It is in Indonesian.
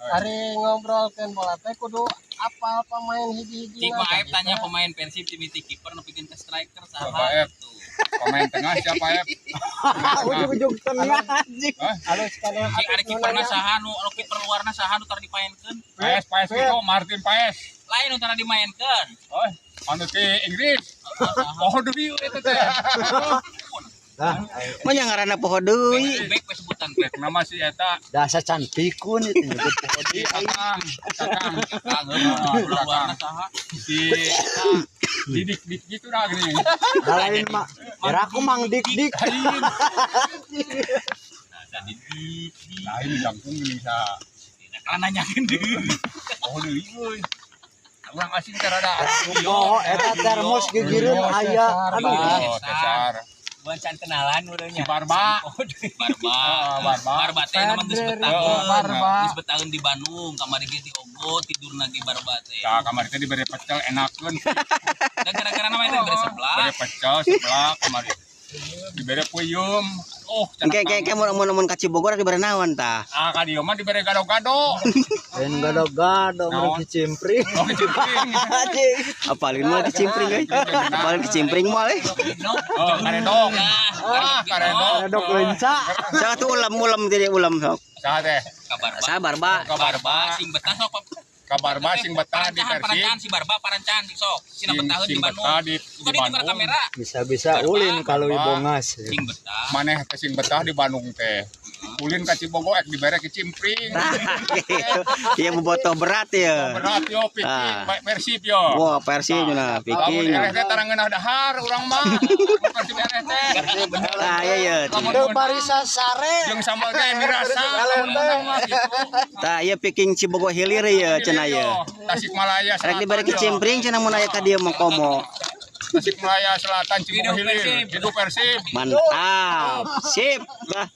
Hari ngobrol kan bola teh kudu apa pemain hiji-hiji. Cik Aep tanya pemain Persib timiti kiper nu bikin ke striker saha gitu. Pemain tengah siapa Aep? Ujung-ujung tengah anjing. Halus kana Cik ada kiperna saha nu kiper luarna saha nu tara dimainkeun? Paes itu Martin Paes. Lain nu tara dimainkeun. Oh, anu ti Inggris. Oh, deui eta teh. Mah nya ngaranna poho deui. Bek we sebutan Bek nama si eta Dasa cantikun itu nyebut poho si deui. Kakang. Kang luarna saha? Si Didik gitu dah gini. Lain mah. Era aku mang dik-dik. Lain kampung gini sa. Kana nanyakeun deui. Oh, deui euy. Urang asing teh rada. Oh, eta termos gigireun aya. Oh, dasar. Bukan kenalan urangnya. Barba. Barba teh nama geus betahun. Barba. Geus betahun di Bandung, kamari ge di Ogo, tidur lagi Barba teh. Tah kamari teh dibere pecel enakeun. Da gara-gara nama itu bere sebelah. Bere pecel sebelah kamari. Dibere puyum. Oh, Engke mun ka Cibogor dibere naon tah? ah ka dieu mah dibere gado-gado. Lain gado-gado mun kicimpring. Oh, kecimpring. Apalin mah kicimpring euy. Apalin kicimpring mah euy. Oh, karedok. Ah, karedok. Dok lenca. Sa tuh ulam tadi ulam sok. Saha teh? Sabar, Ba. Barba sing betah sok. Kabar ba sing betah di Persib. Parancan si Barba parancan sok. Sina betahun di Bandung. Betah di Bukan di kamera Bandung. kamera. Bisa-bisa ulin kalau ibongas. Sing betah. Maneh teh sing betah di Bandung teh. Ulin ka Cibogo ek dibere kecimpring. Iya bobotoh berat ya. Berat yo piking baik Persib yo. Wah, Persib cenah Lamun piking. ereh teh tarang ngeunah dahar urang mah. Persib ereh teh. Nah, iya ya. Lamun Barisa sare. jeung sambal teh mirasa lamun menang mah gitu. Tah ieu piking Cibogo hilir ya cenah ya. Tasikmalaya Rek dibere Selatan. kicimpring cenah mun aya ka dieu mah komo. Tasikmalaya Selatan Cibogo Hidup Hilir. Persib. Hidup Persib. Mantap. Sip. Dah.